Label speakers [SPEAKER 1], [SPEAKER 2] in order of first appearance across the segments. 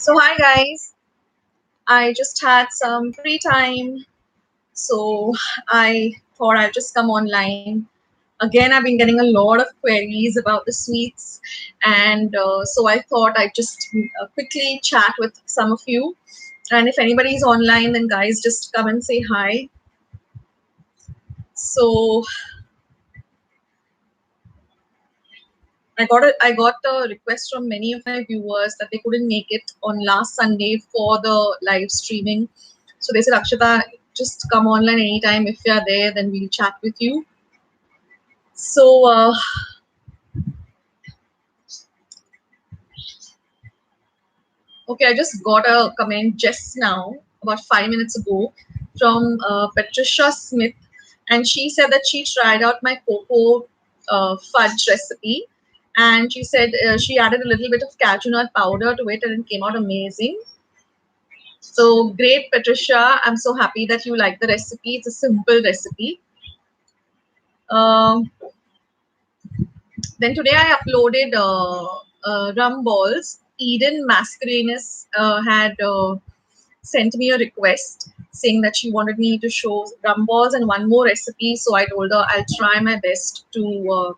[SPEAKER 1] So, hi guys, I just had some free time, so I thought I'll just come online. Again, I've been getting a lot of queries about the sweets, and so I thought I'd just quickly chat with some of you. And if anybody's online, then guys, just come and say hi. So, I got a request from many of my viewers that they couldn't make it on last Sunday for the live streaming. So they said, Akshata, just come online anytime. If you're there, then we'll chat with you. So, okay, I just got a comment just now, about 5 minutes ago, from Patricia Smith, and she said that she tried out my cocoa fudge recipe, and she said she added a little bit of cashew nut powder to it, and it came out amazing. So great, Patricia! I'm so happy that you like the recipe. It's a simple recipe. Um, Then today I uploaded rum balls. Eden Mascarenas had sent me a request saying that she wanted me to show rum balls and one more recipe. So I told her I'll try my best to,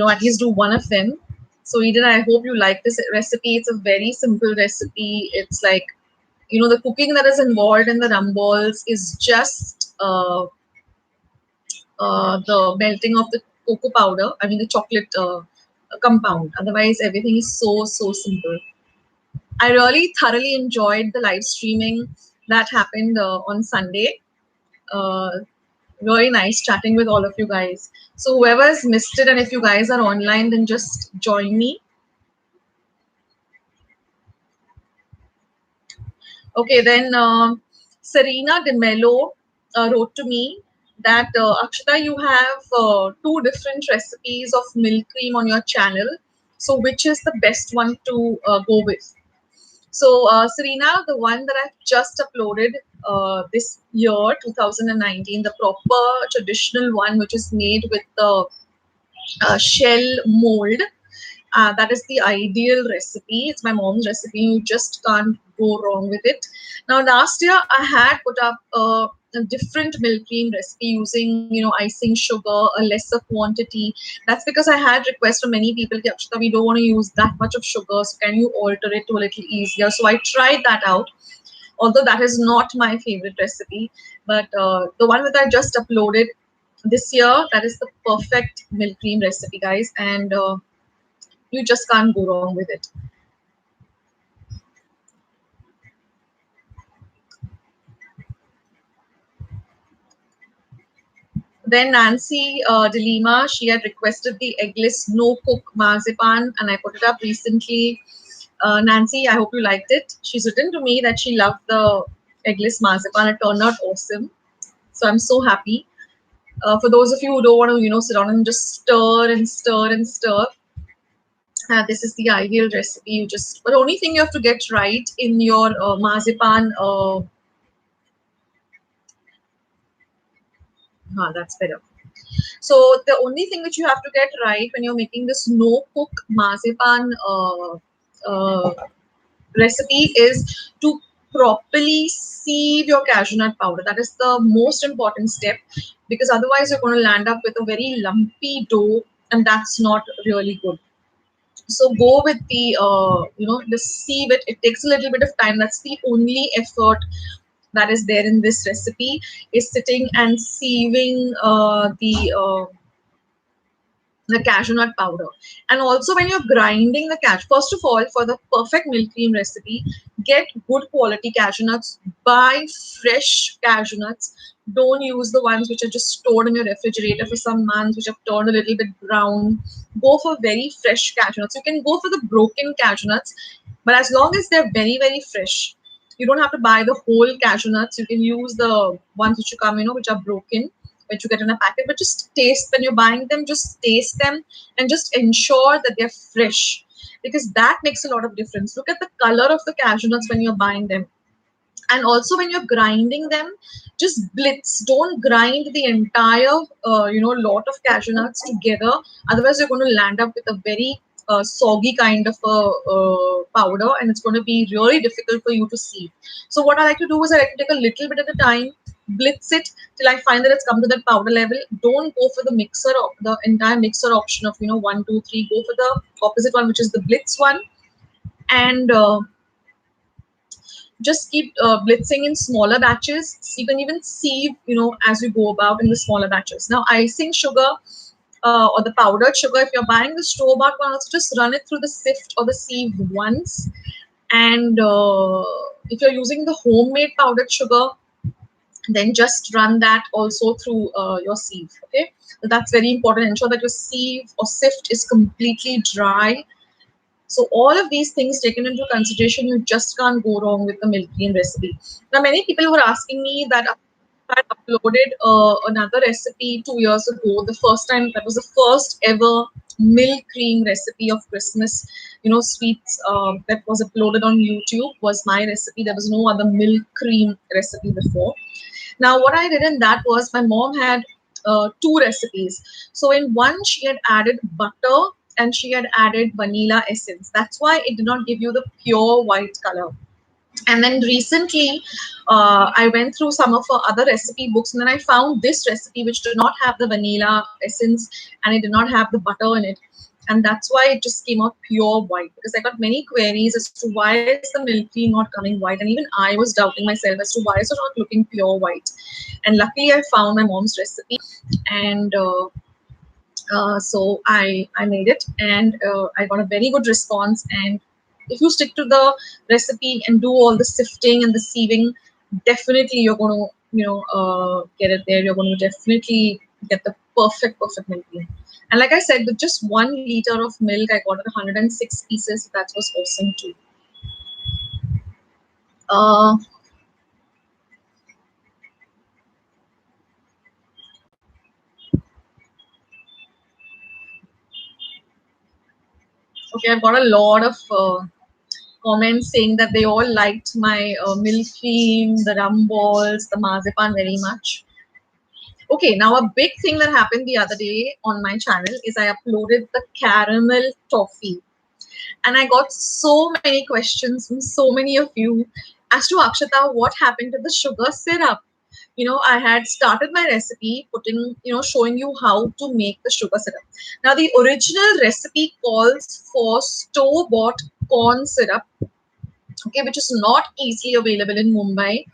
[SPEAKER 1] at least do one of them. So Eden, I hope you like this recipe. It's a very simple recipe. It's like, the cooking that is involved in the rum balls is just the melting of the cocoa powder, I mean the chocolate compound. Otherwise, everything is so simple. I really thoroughly enjoyed the live streaming that happened on Sunday. Uh, Really nice chatting with all of you guys. So whoever's missed it, and if you guys are online, then just join me. Okay, then Serena De Mello wrote to me that Akshata, you have two different recipes of milk cream on your channel. So, which is the best one to go with? So, Serena, the one that I've just uploaded this year, 2019, the proper traditional one, which is made with the shell mold, that is the ideal recipe. It's my mom's recipe. You just can't go wrong with it. Now, last year I had put up a different milk cream recipe using, icing sugar, a lesser quantity. That's because I had requests from many people, "Ki, Akshita, we don't want to use that much of sugar. So can you alter it to a little easier?" So I tried that out. Although that is not my favorite recipe, but the one that I just uploaded this year, that is the perfect milk cream recipe, guys. And you just can't go wrong with it. Then Nancy Delima, she had requested the eggless no cook marzipan, and I put it up recently. Nancy, I hope you liked it. She's written to me that she loved the eggless marzipan. It turned out awesome. So I'm so happy. For those of you who don't want to, sit down and just stir and stir and stir, this is the ideal recipe. But the only thing you have to get right in your marzipan, that's better. So the only thing which you have to get right when you're making this no cook marzipan uh, recipe is to properly sieve your cashew nut powder. That is the most important step, because otherwise you're going to land up with a very lumpy dough, and that's not really good. So go with the the sieve it. It takes a little bit of time. That's the only effort that is there in this recipe, is sitting and sieving the cashew nut powder. And also when you're grinding the cashew, first of all, for the perfect milk cream recipe, get good quality cashew nuts. Buy fresh cashew nuts. Don't use the ones which are just stored in your refrigerator for some months, which have turned a little bit brown. Go for very fresh cashew nuts. You can go for the broken cashew nuts, but as long as they're very fresh, you don't have to buy the whole cashew nuts. You can use the ones which you come, which are broken, which you get in a packet. But just taste, when you're buying them, just taste them and just ensure that they're fresh, because that makes a lot of difference. Look at the color of the cashew nuts when you're buying them. And also when you're grinding them, just blitz. Don't grind the entire lot of cashew nuts together. Otherwise you're going to land up with a very soggy kind of a powder, and it's going to be really difficult for you to sieve. So what I like to do is I like to take a little bit at a time, blitz it till I find that it's come to that powder level. Don't go for the mixer or the entire mixer option of 1, 2, 3. Go for the opposite one, which is the blitz one, and just keep blitzing in smaller batches. So you can even sieve, as you go about in the smaller batches. Now, icing sugar or the powdered sugar, if you're buying the store-bought one, also just run it through the sift or the sieve once. And if you're using the homemade powdered sugar, then just run that also through your sieve. Okay, so that's very important. Ensure that your sieve or sift is completely dry. So all of these things taken into consideration, you just can't go wrong with the milk cream recipe. Now, many people were asking me that I had uploaded another recipe 2 years ago. The first time, that was the first ever milk cream recipe of Christmas, sweets that was uploaded on YouTube was my recipe. There was no other milk cream recipe before. Now, what I did in that was my mom had two recipes. So in one, she had added butter and she had added vanilla essence. That's why it did not give you the pure white color. And then recently, I went through some of her other recipe books, and then I found this recipe which did not have the vanilla essence and it did not have the butter in it. And that's why it just came out pure white, because I got many queries as to why is the milk cream not coming white. And even I was doubting myself as to why is it not looking pure white. And luckily, I found my mom's recipe, and so I made it, and I got a very good response. And if you stick to the recipe and do all the sifting and the sieving, definitely you're going to get it there. You're going to definitely get the perfect milk cream. And like I said, with just 1 liter of milk, I got it 106 pieces. That was awesome too. Uh, okay, I've got a lot of comments saying that they all liked my milk cream, the rum balls, the marzipan very much. Okay, now a big thing that happened the other day on my channel is I uploaded the caramel toffee. And I got so many questions from so many of you as to Akshata, what happened to the sugar syrup? I had started my recipe showing you how to make the sugar syrup. Now, the original recipe calls for store-bought corn syrup, okay, which is not easily available in Mumbai.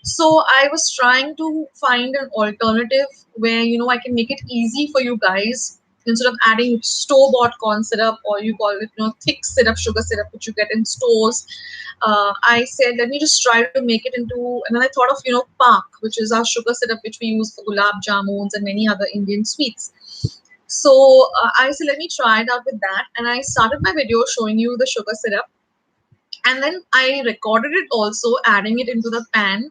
[SPEAKER 1] So I was trying to find an alternative where I can make it easy for you guys instead of adding store-bought corn syrup, or you call it thick syrup, sugar syrup, which you get in stores. I said let me just try to make it into, and then I thought of pak, which is our sugar syrup which we use for gulab jamuns and many other Indian sweets. So I said let me try it out with that, and I started my video showing you the sugar syrup. And then I recorded it also, adding it into the pan,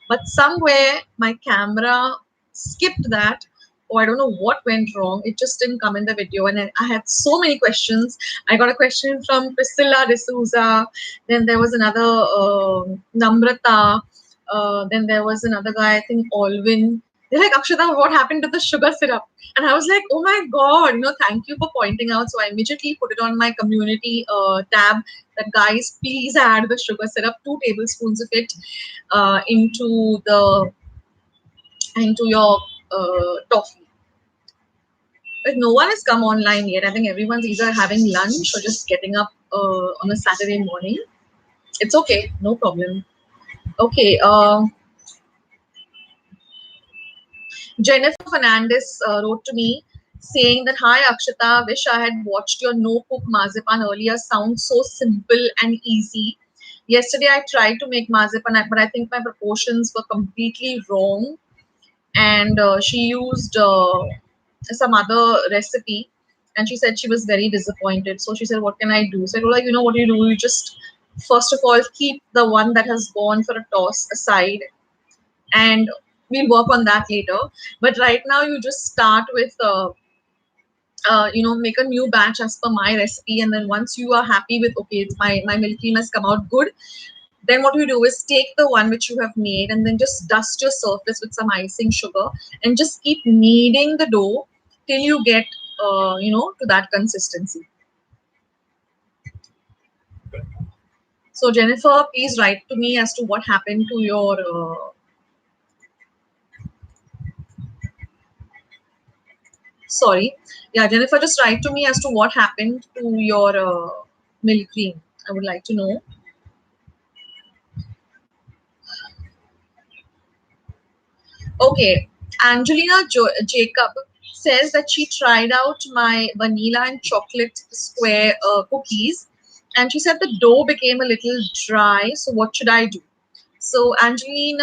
[SPEAKER 1] but somewhere my camera skipped that, or I don't know what went wrong. It just didn't come in the video, and I had so many questions. I got a question from Priscilla D'Souza, then there was another Namrata, then there was another guy, I think Alvin. They're like, Akshata, what happened to the sugar syrup? And I was like, oh my God, thank you for pointing out. So I immediately put it on my community tab that guys, please add the sugar syrup, 2 tablespoons of it into your toffee. But no one has come online yet. I think everyone's either having lunch or just getting up on a Saturday morning. It's okay, no problem. Okay, Jennifer Fernandez wrote to me saying that, hi Akshata, wish I had watched your no cook marzipan earlier. Sounds so simple and easy. Yesterday I tried to make marzipan, but I think my proportions were completely wrong. And she used some other recipe, and she said she was very disappointed. So she said, what can I do? So I told her, what you do? You just, first of all, keep the one that has gone for a toss aside, and we'll work on that later. But right now, you just start with make a new batch as per my recipe, and then once you are happy with, okay, it's my milk cream has come out good, then what you do is take the one which you have made and then just dust your surface with some icing sugar and just keep kneading the dough till you get to that consistency. So Jennifer, please write to me as to what happened to your sorry. Yeah, Jennifer, just write to me as to what happened to your milk cream. I would like to know. Okay, Angelina Jacob says that she tried out my vanilla and chocolate square cookies, and she said the dough became a little dry. So what should I do? So Angeline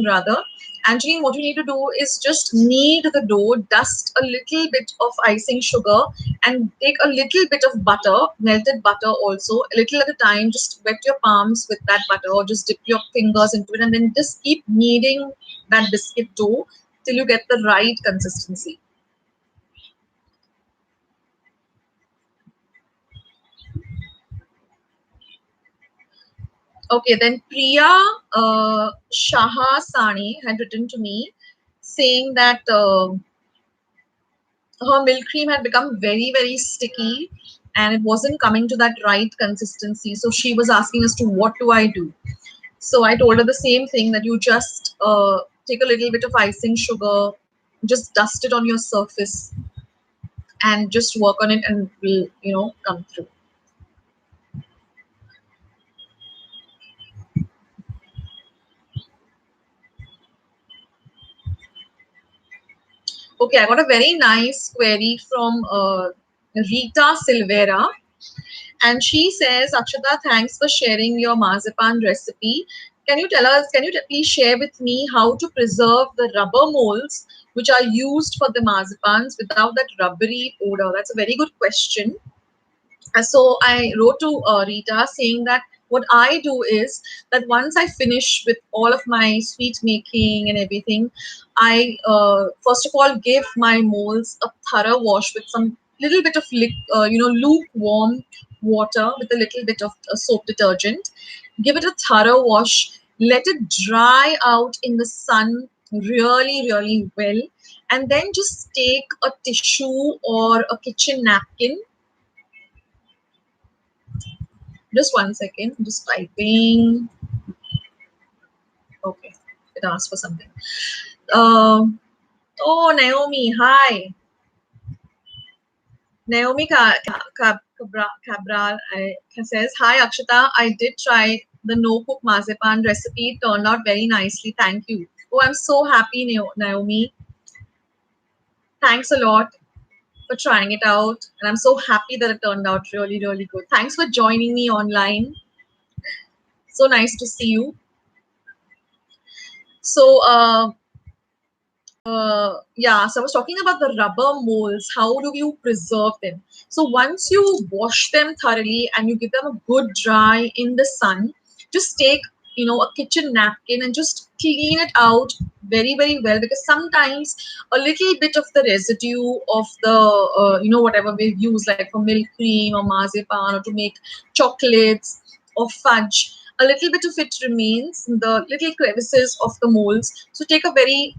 [SPEAKER 1] rather, Angeline, what you need to do is just knead the dough, dust a little bit of icing sugar, and take a little bit of butter, melted butter also, a little at a time. Just wet your palms with that butter, or just dip your fingers into it, and then just keep kneading that biscuit dough till you get the right consistency. Okay, then Priya Shaha Sani had written to me saying that her milk cream had become very, very sticky and it wasn't coming to that right consistency. So she was asking as to what do I do? So I told her the same thing, that you just take a little bit of icing sugar, just dust it on your surface and just work on it and will, come through. Okay, I got a very nice query from Rita Silvera. And she says, Akshata, thanks for sharing your marzipan recipe. Can you please share with me how to preserve the rubber molds which are used for the marzipans without that rubbery odor? That's a very good question. So I wrote to Rita saying that what I do is that once I finish with all of my sweet making and everything, I first of all give my molds a thorough wash with some little bit of lukewarm water with a little bit of soap detergent. Give it a thorough wash. Let it dry out in the sun really, really well, and then just take a tissue or a kitchen napkin. Just one second. I'm just typing. Okay. It asked for something. Um, oh, Naomi. Hi. Naomi Cabral says, Hi, Akshata. I did try the no cook marzipan recipe. It turned out very nicely. Thank you. Oh, I'm so happy, Naomi. Thanks a lot for trying it out. And I'm so happy that it turned out really, really good. Thanks for joining me online. So nice to see you. So, yeah, so I was talking about the rubber molds. How do you preserve them? So once you wash them thoroughly and you give them a good dry in the sun, just take a kitchen napkin and just clean it out very, very well, because sometimes a little bit of the residue of the whatever we've used, like for milk cream or marzipan or to make chocolates or fudge, a little bit of it remains in the little crevices of the molds. So take a very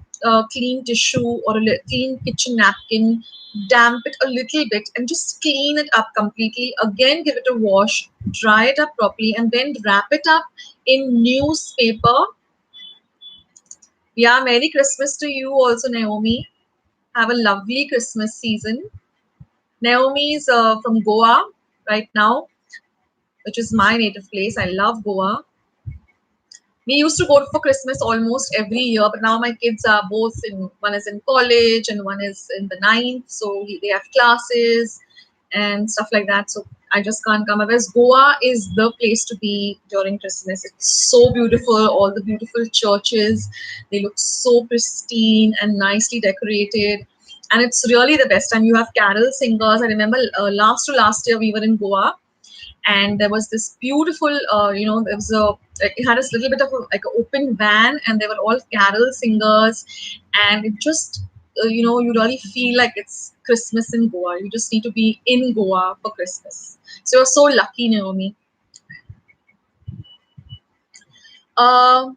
[SPEAKER 1] clean tissue or a clean kitchen napkin, damp it a little bit, and just clean it up completely. Again, give it a wash, dry it up properly, and then wrap it up in newspaper. Yeah, Merry Christmas to you also, Naomi. Have a lovely Christmas season. Naomi is from Goa right now, which is my native place. I love Goa. We used to go for Christmas almost every year, but now my kids are both in, one is in college and one is in the ninth, so they have classes and stuff like that. So I just can't come. Otherwise, Goa is the place to be during Christmas. It's so beautiful. All the beautiful churches, they look so pristine and nicely decorated. And it's really the best time. You have carol singers. I remember last to last year we were in Goa, and there was this beautiful there was a it had this little bit of like an open van, and they were all carol singers, and it just you really feel like it's Christmas in Goa. You just need to be in Goa for Christmas. So you're so lucky, Naomi. um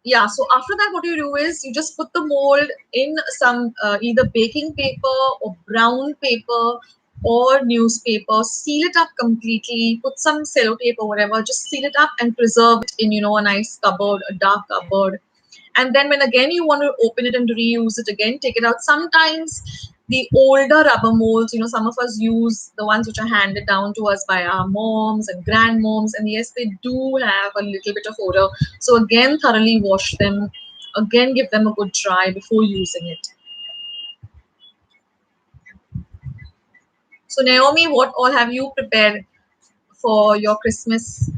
[SPEAKER 1] yeah, so after that what you do is you just put the mold in some either baking paper or brown paper or newspaper, seal it up completely, put some sellotape or whatever, just seal it up and preserve it in, a nice cupboard, a dark cupboard. And then when again you want to open it and reuse it again, take it out. Sometimes the older rubber molds, some of us use the ones which are handed down to us by our moms and grandmoms, and yes, they do have a little bit of odor. So again, thoroughly wash them, again give them a good dry before using it. So Naomi, what all have you prepared for your Christmas?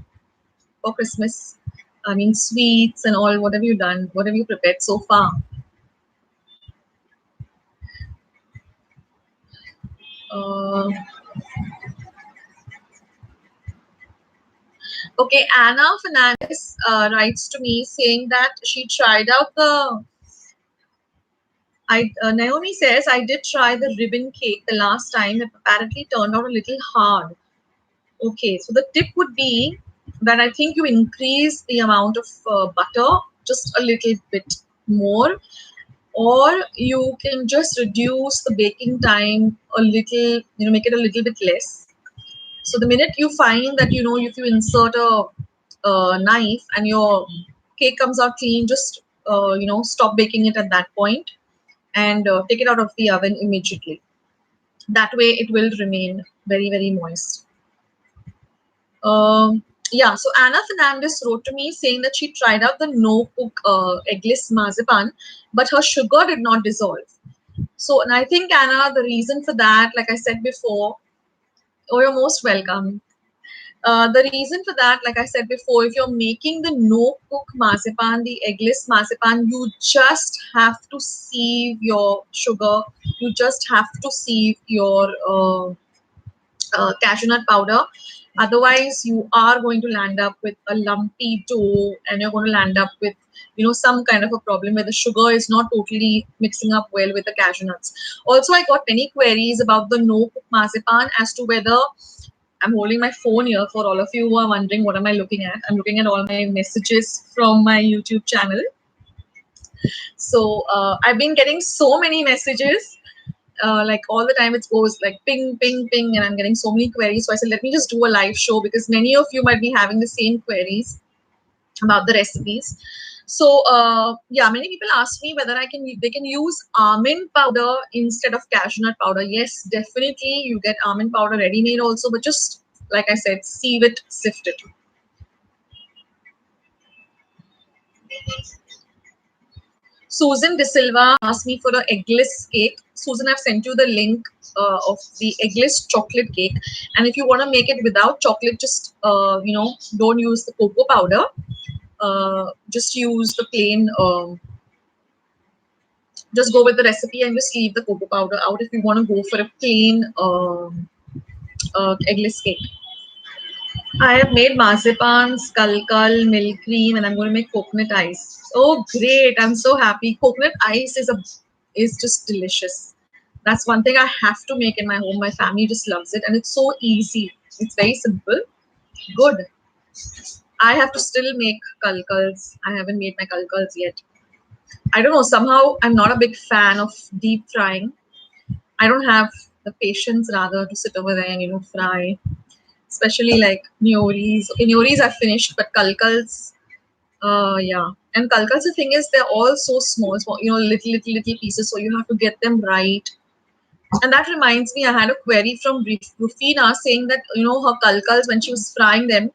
[SPEAKER 1] For Christmas, I mean sweets and all. What have you done? What have you prepared so far? Uh, okay, Anna Fernandez writes to me saying that she tried out the. Naomi says I did try the ribbon cake the last time. It apparently turned out a little hard. Okay, so the tip would be that I think you increase the amount of butter just a little bit more, or you can just reduce the baking time a little, make it a little bit less. So the minute you find that, if you insert a knife and your cake comes out clean, just, stop baking it at that point and take it out of the oven immediately. That way it will remain very, very moist. Yeah, so Anna Fernandez wrote to me saying that she tried out the no cook eggless marzipan, but her sugar did not dissolve. So, and I think, Anna, the reason for that, like I said before, oh, you're most welcome. The reason for that, like I said before, if you're making the no cook marzipan, the eggless marzipan, you just have to sieve your sugar. You just have to sieve your cashew nut powder. Otherwise, you are going to land up with a lumpy dough, and you're going to land up with, some kind of a problem where the sugar is not totally mixing up well with the cashew nuts. Also, I got many queries about the no cook marzipan as to whether I'm holding my phone here for all of you who are wondering what am I looking at. I'm looking at all my messages from my YouTube channel. So I've been getting so many messages like all the time. It goes like ping, ping, ping, and I'm getting so many queries. So I said, let me just do a live show because many of you might be having the same queries about the recipes. So yeah, many people ask me whether they can use almond powder instead of cashew nut powder. Yes, definitely you get almond powder ready made also, but just like I said, sieve it, sift it. Susan De Silva asked me for an eggless cake. Susan, I've sent you the link of the eggless chocolate cake. And if you want to make it without chocolate, just, don't use the cocoa powder. Just use the plain, just go with the recipe and just leave the cocoa powder out if you want to go for a plain eggless cake. I have made marzipan, skulkal, milk cream, and I'm going to make coconut ice. Oh, great! I'm so happy. Coconut ice is just delicious. That's one thing I have to make in my home. My family just loves it, and it's so easy. It's very simple. Good. I have to still make kalkals. I haven't made my kalkals yet. I don't know. Somehow, I'm not a big fan of deep frying. I don't have the patience, rather, to sit over there and fry. Especially like nyoris. Okay, nyoris I finished, but kalkals, yeah. And kalkals, the thing is, they're all so small, small, little pieces. So you have to get them right. And that reminds me, I had a query from Rufina saying that, her kalkals, when she was frying them,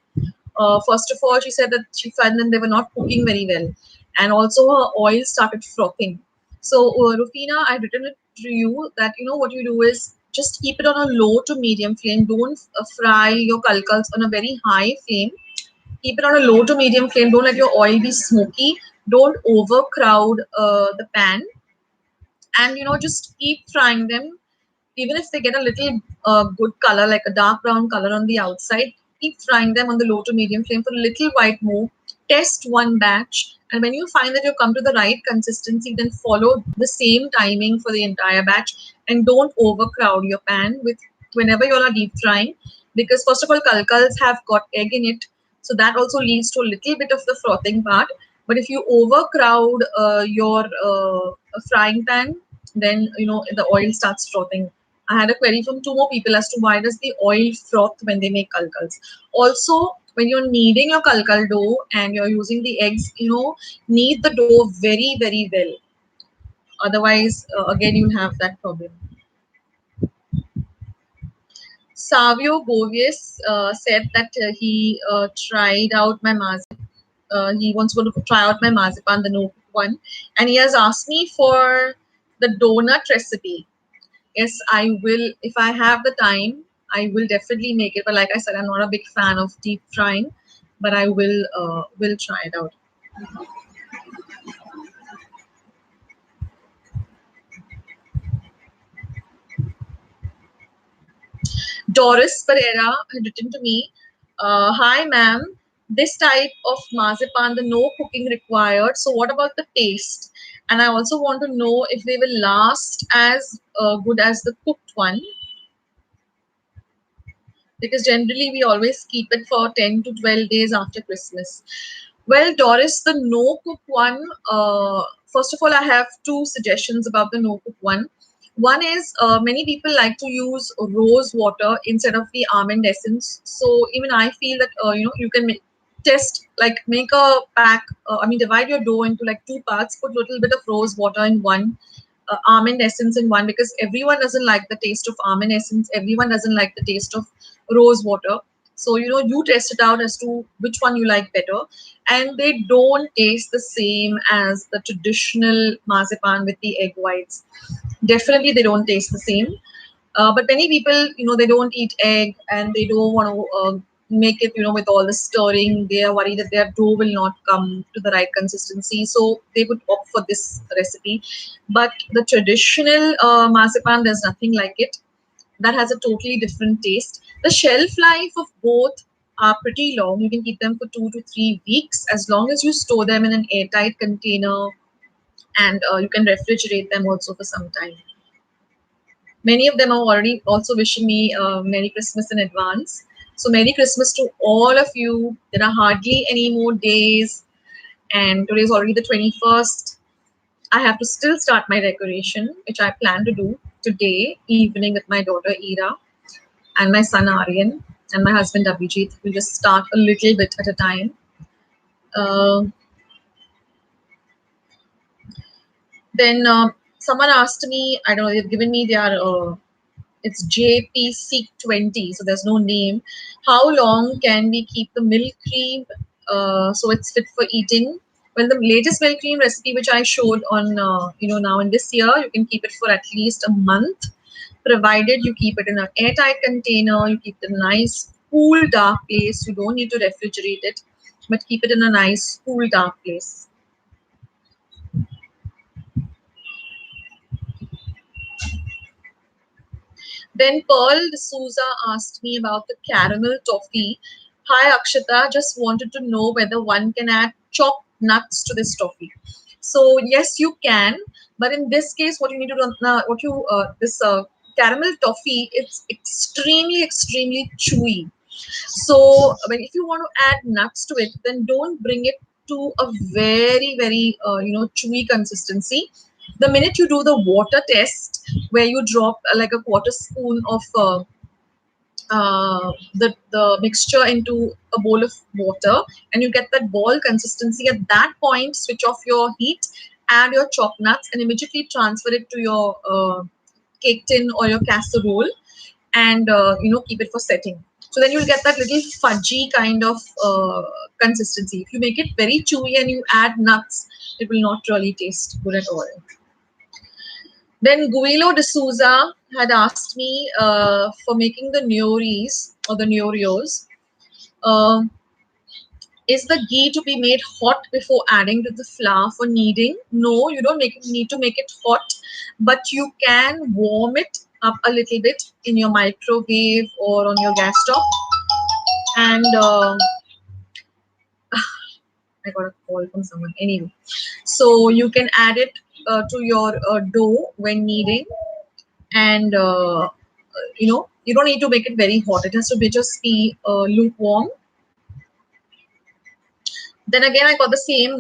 [SPEAKER 1] first of all, she said that she found them they were not cooking very well. And also her oil started frothing. So, Rufina, I've written it to you that, what you do is just keep it on a low to medium flame. Don't fry your kalkals on a very high flame. Keep it on a low to medium flame. Don't let your oil be smoky. Don't overcrowd the pan. And, just keep frying them even if they get a little good color, like a dark brown color on the outside. Keep frying them on the low to medium flame for a little while more. Test one batch, and when you find that you've come to the right consistency, then follow the same timing for the entire batch, and don't overcrowd your pan with whenever you're deep frying, because first of all, kalkals have got egg in it, so that also leads to a little bit of the frothing part. But if you overcrowd your frying pan, then the oil starts frothing. I had a query from 2 more people as to why does the oil froth when they make kalkals. Also, when you're kneading your kalkal dough and you're using the eggs, knead the dough very, very well. Otherwise, again, you'll have that problem. Savio Bovius said that he tried out my he wants to try out my marzipan, the no one, and he has asked me for the donut recipe. Yes, I will. If I have the time, I will definitely make it. But like I said, I'm not a big fan of deep frying, but I will try it out. Doris Pereira had written to me, "Hi, ma'am. This type of marzipan, the no cooking required. So, what about the taste? And I also want to know if they will last as good as the cooked one, because generally we always keep it for 10 to 12 days after Christmas." Well, Doris, the no cook one, first of all, I have two suggestions about the no cook one. One is many people like to use rose water instead of the almond essence. So even I feel that you can make a pack. Divide your dough into like two parts. Put a little bit of rose water in one, almond essence in one, because everyone doesn't like the taste of almond essence. Everyone doesn't like the taste of rose water. So you test it out as to which one you like better, and they don't taste the same as the traditional marzipan with the egg whites. Definitely, they don't taste the same. But many people, they don't eat egg and they don't want to make it, with all the stirring. They are worried that their dough will not come to the right consistency. So they would opt for this recipe. But the traditional marzipan, there's nothing like it. That has a totally different taste. The shelf life of both are pretty long. You can keep them for 2 to 3 weeks as long as you store them in an airtight container, and you can refrigerate them also for some time. Many of them are already also wishing me Merry Christmas in advance. So, Merry Christmas to all of you. There are hardly any more days, and today is already the 21st. I have to still start my decoration, which I plan to do today evening with my daughter Ira and my son Aryan and my husband Abhijit. We'll just start a little bit at a time. Uh, then someone asked me, I don't know, they've given me their it's JP Seek 20, so there's no name. How long can we keep the milk cream so it's fit for eating? Well, the latest milk cream recipe which I showed on, now in this year, you can keep it for at least a month, provided you keep it in an airtight container, you keep it in a nice, cool, dark place. You don't need to refrigerate it, but keep it in a nice, cool, dark place. Then Pearl D'Souza asked me about the caramel toffee. Hi Akshata, just wanted to know whether one can add chopped nuts to this toffee. So yes, you can, but in this case, what you need to do, this caramel toffee, it's extremely, extremely chewy. So if you want to add nuts to it, then don't bring it to a very, very chewy consistency. The minute you do the water test, where you drop like a quarter spoon of the mixture into a bowl of water, and you get that ball consistency, at that point switch off your heat, add your chopped nuts, and immediately transfer it to your cake tin or your casserole, and keep it for setting. So then you'll get that little fudgy kind of consistency. If you make it very chewy and you add nuts, it will not really taste good at all. Then Guilo de Souza had asked me for making the nyoris or the nyorios. Um is the ghee to be made hot before adding to the flour for kneading? No, you don't need to make it hot, but you can warm it up a little bit in your microwave or on your gas stove. And I got a call from someone. Anyway, so you can add it to your dough when kneading, and you don't need to make it very hot. It has to be just be lukewarm. Then again, I got the same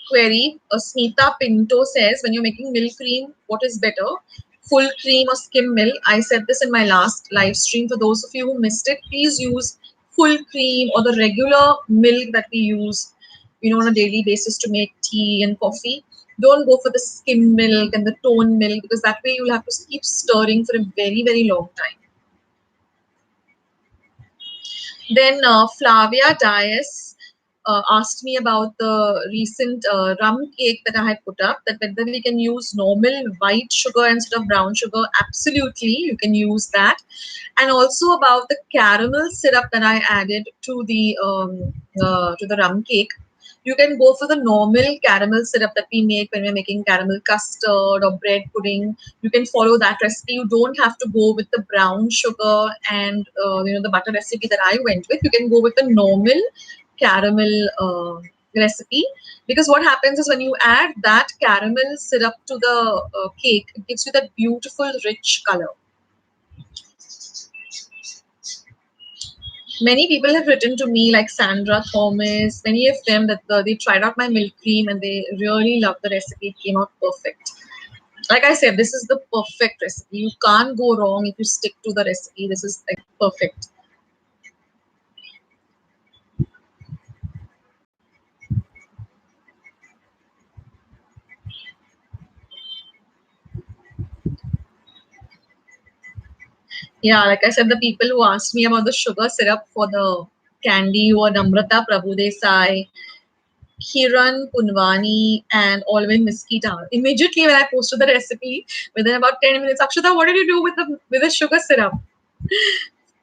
[SPEAKER 1] query. Smita Pinto says, when you're making milk cream, what is better? full cream or skim milk. I said this in my last live stream. For those of you who missed it, please use full cream or the regular milk that we use, on a daily basis to make tea and coffee. Don't go for the skim milk and the tone milk, because that way you'll have to keep stirring for a very, very long time. Then Flavia Dias asked me about the recent rum cake that I had put up, that whether we can use normal white sugar instead of brown sugar. Absolutely, you can use that. And also about the caramel syrup that I added to the rum cake. You can go for the normal caramel syrup that we make when we're making caramel custard or bread pudding. You can follow that recipe. You don't have to go with the brown sugar and the butter recipe that I went with. You can go with the normal caramel recipe, because what happens is when you add that caramel syrup to the cake, it gives you that beautiful rich color. Many people have written to me, like Sandra Thomas, many of them, that they tried out my milk cream and they really loved the recipe. It came out perfect. Like I said, this is the perfect recipe. You can't go wrong if you stick to the recipe. This is like perfect. Yeah, like I said, the people who asked me about the sugar syrup for the candy were Namrata Prabhudesai, Kiran Punwani, and Alvin Miskita. Immediately when I posted the recipe, within about 10 minutes, Akshata, what did you do with the sugar syrup?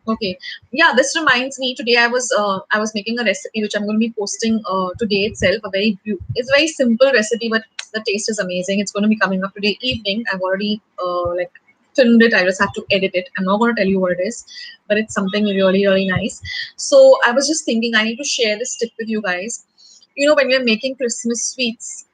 [SPEAKER 1] Okay, yeah, this reminds me. Today I was making a recipe which I'm going to be posting today itself. It's a very simple recipe, but the taste is amazing. It's going to be coming up today evening. I've already like filmed it. I just have to edit it. I'm not going to tell you what it is, but it's something really, really nice. So I was just thinking I need to share this tip with you guys. When we're making Christmas sweets,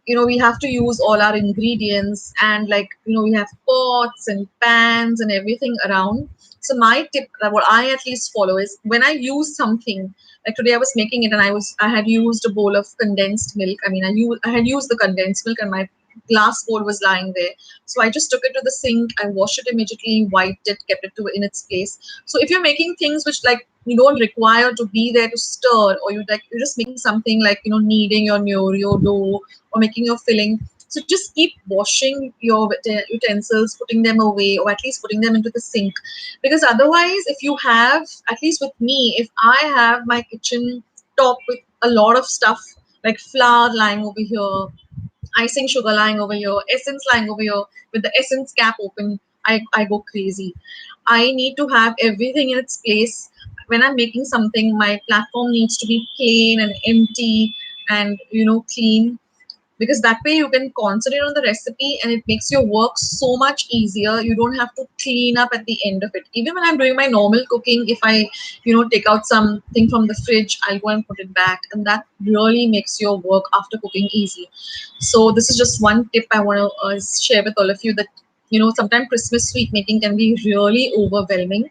[SPEAKER 1] we have to use all our ingredients, and like we have pots and pans and everything around. So my tip, what I at least follow, is when I use something, like today I was making it and I had used a bowl of condensed milk. I had used the condensed milk and my glass bowl was lying there. So I just took it to the sink, I washed it immediately, wiped it, kept it in its place. So if you're making things which like you don't require to be there to stir, or you're just making something like kneading your Oreo dough or making your filling, so just keep washing your utensils, putting them away, or at least putting them into the sink. Because otherwise, if you have, at least with me, if I have my kitchen top with a lot of stuff like flour lying over here, icing sugar lying over here, essence lying over here, with the essence cap open, I go crazy. I need to have everything in its place. When I'm making something, my platform needs to be plain and empty and clean, because that way you can concentrate on the recipe and it makes your work so much easier. You don't have to clean up at the end of it. Even when I'm doing my normal cooking, if I take out something from the fridge, I'll go and put it back, and that really makes your work after cooking easy. So this is just one tip I want to share with all of you, that sometimes Christmas sweet making can be really overwhelming.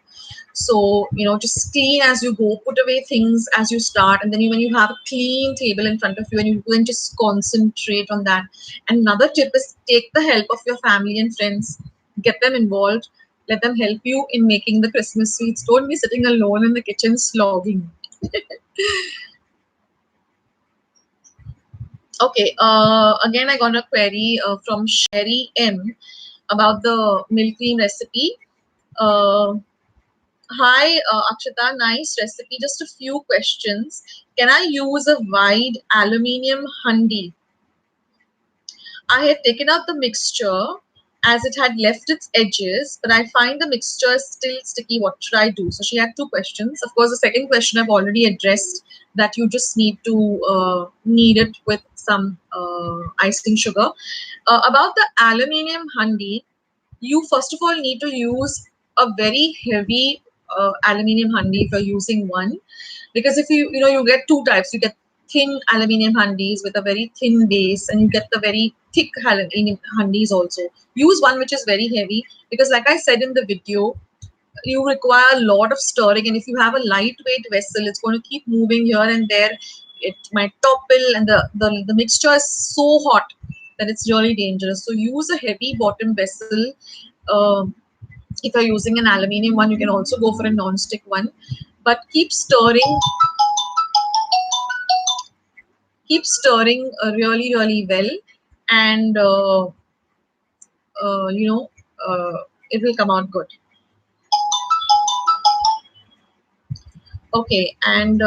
[SPEAKER 1] So, just clean as you go, put away things as you start, and then when you have a clean table in front of you, and you can just concentrate on that. Another tip is take the help of your family and friends, get them involved, let them help you in making the Christmas sweets. Don't be sitting alone in the kitchen slogging. Okay, again, I got a query from Sherry M about the milk cream recipe. Uh, Hi, Akshata, nice recipe. Just a few questions. Can I use a wide aluminium handi? I had taken out the mixture as it had left its edges, but I find the mixture is still sticky. What should I do? So she had two questions. Of course, the second question I've already addressed, that you just need to knead it with some icing sugar. About the aluminium handi, you first of all need to use a very heavy aluminium handi if you're using one, because if you get two types. You get thin aluminium handis with a very thin base, and you get the very thick aluminium handis also. Use one which is very heavy, because like I said in the video, you require a lot of stirring, and if you have a lightweight vessel, it's going to keep moving here and there. It might topple, and the mixture is so hot then it's really dangerous. So use a heavy bottom vessel. Um if you're using an aluminium one, you can also go for a non-stick one. But keep stirring really, really well, and uh, you know, it will come out good. Okay, and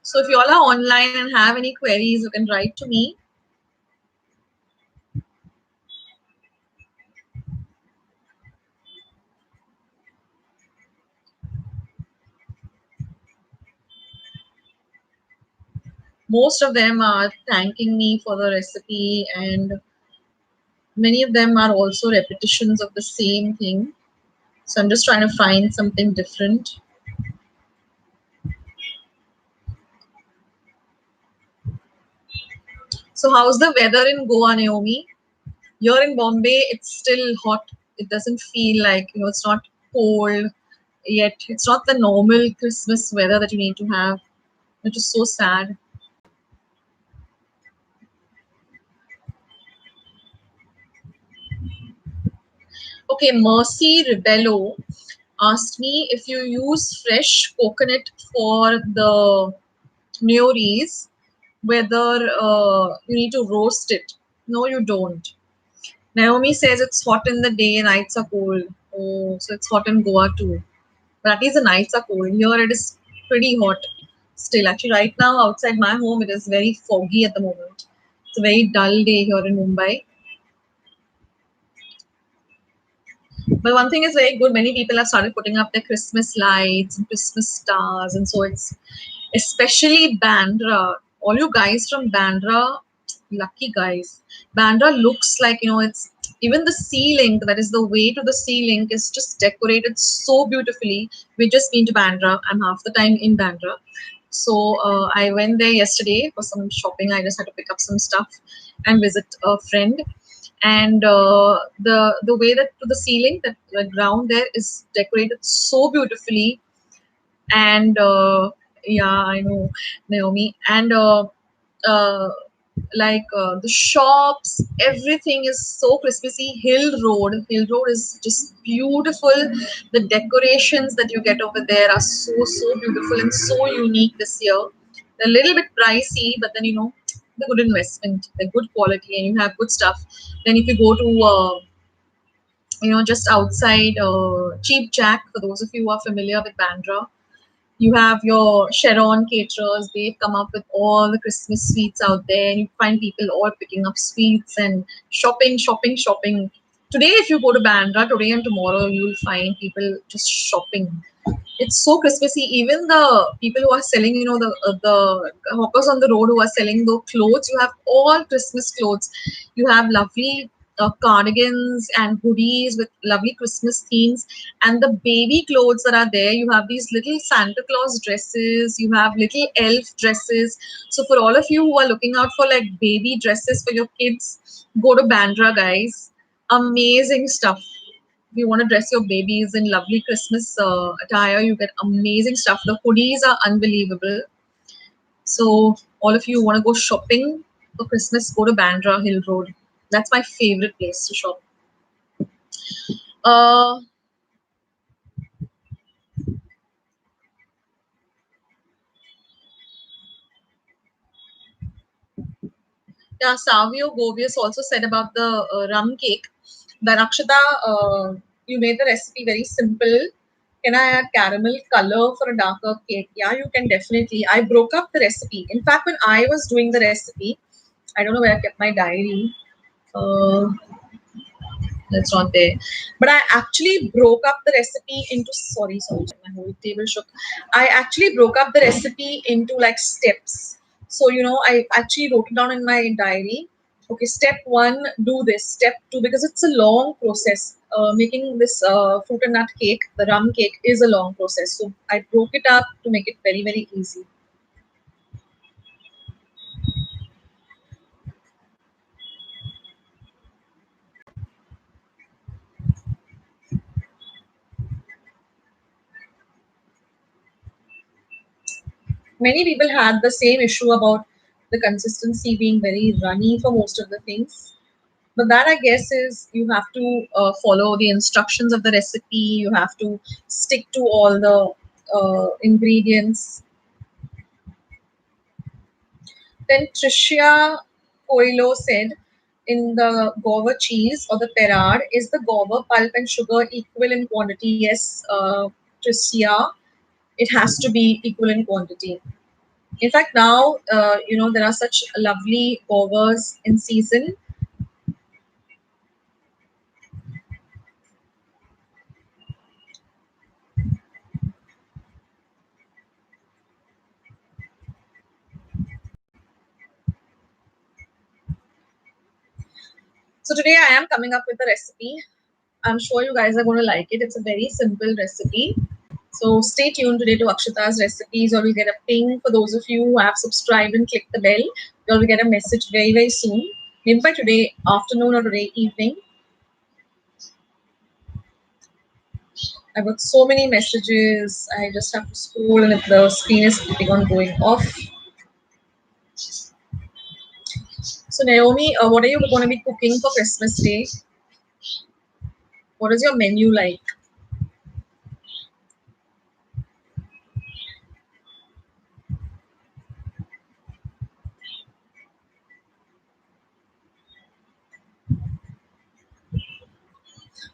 [SPEAKER 1] so if you all are online and have any queries, you can write to me. Most of them are thanking me for the recipe, and many of them are also repetitions of the same thing. So I'm just trying to find something different. So how's the weather in Goa, Naomi? Here in Bombay, it's still hot. It doesn't feel like, it's not cold yet. It's not the normal Christmas weather that you need to have, which is so sad. Okay, Mercy Rebello asked me if you use fresh coconut for the Neoris, whether you need to roast it. No, you don't. Naomi says it's hot in the day, nights are cold. Oh, so it's hot in Goa too. But at least the nights are cold. Here it is pretty hot still. Actually, right now outside my home, it is very foggy at the moment. It's a very dull day here in Mumbai. But one thing is very good. Many people have started putting up their Christmas lights and Christmas stars, and so it's especially Bandra. All you guys from Bandra, lucky guys. Bandra looks like, it's even the sea link, that is the way to the sea link, is just decorated so beautifully. We just been to Bandra. I'm half the time in Bandra. So I went there yesterday for some shopping. I just had to pick up some stuff and visit a friend. And the way that to the ceiling, that the ground there is decorated so beautifully, and yeah, I know, Naomi, and uh, the shops, everything is so Christmassy. Hill Road is just beautiful. The decorations that you get over there are so beautiful and so unique this year. They're a little bit pricey, but then they're good investment, they're good quality, and you have good stuff. Then if you go to just outside Cheap Jack, for those of you who are familiar with Bandra, you have your Sharon caterers. They've come up with all the Christmas sweets out there, and you find people all picking up sweets and shopping, shopping, shopping. Today, if you go to Bandra today and tomorrow, you'll find people just shopping. It's so Christmassy. Even the people who are selling, the hawkers on the road who are selling the clothes, you have all Christmas clothes. You have lovely cardigans and hoodies with lovely Christmas themes, and the baby clothes that are there. You have these little Santa Claus dresses. You have little elf dresses. So for all of you who are looking out for like baby dresses for your kids, go to Bandra, guys. Amazing stuff. If you want to dress your babies in lovely Christmas attire, you get amazing stuff. The hoodies are unbelievable. So, all of you want to go shopping for Christmas, go to Bandra Hill Road. That's my favorite place to shop. Uh, yeah, Savio Govius also said about the rum cake. But Akshata, you made the recipe very simple. Can I add caramel color for a darker cake? Yeah, you can definitely. I broke up the recipe. In fact, when I was doing the recipe, I don't know where I kept my diary. Uh, that's not there. But I actually broke up the recipe into, sorry, my whole table shook. I actually broke up the recipe into like steps. So, I actually wrote it down in my diary. Okay, step one, do this. Step two, because it's a long process. Making this fruit and nut cake, the rum cake, is a long process. So I broke it up to make it very, very easy. Many people had the same issue about the consistency being very runny for most of the things. But that, I guess, is you have to follow the instructions of the recipe. You have to stick to all the ingredients. Then Tricia Coelho said, in the guava cheese or the Perard, is the guava pulp and sugar equal in quantity? Yes, Tricia, it has to be equal in quantity. In fact, now, there are such lovely guavas in season. So today I am coming up with a recipe. I'm sure you guys are going to like it. It's a very simple recipe. So stay tuned today to Akshita's recipes, or you'll get a ping for those of you who have subscribed and clicked the bell. You'll get a message very, very soon. Maybe by today afternoon or today evening. I've got so many messages. I just have to scroll, and if the screen is keeping on going off. So Naomi, what are you going to be cooking for Christmas Day? What is your menu like?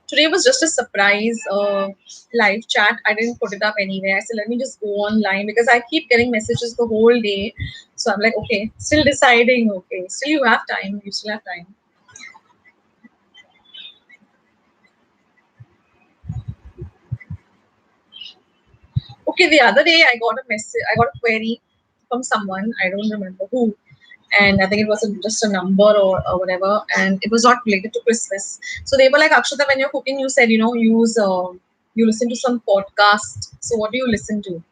[SPEAKER 1] Today was just a surprise live chat. I didn't put it up anywhere. I said, let me just go online because I keep getting messages the whole day. So I'm like, okay, still deciding. Okay, still you have time. You still have time. Okay, the other day I got a message, I got a query from someone. I don't remember who. And I think it was just a number or whatever. And it was not related to Christmas. So they were like, Akshata, when you're cooking, you said, you listen to some podcast. So what do you listen to?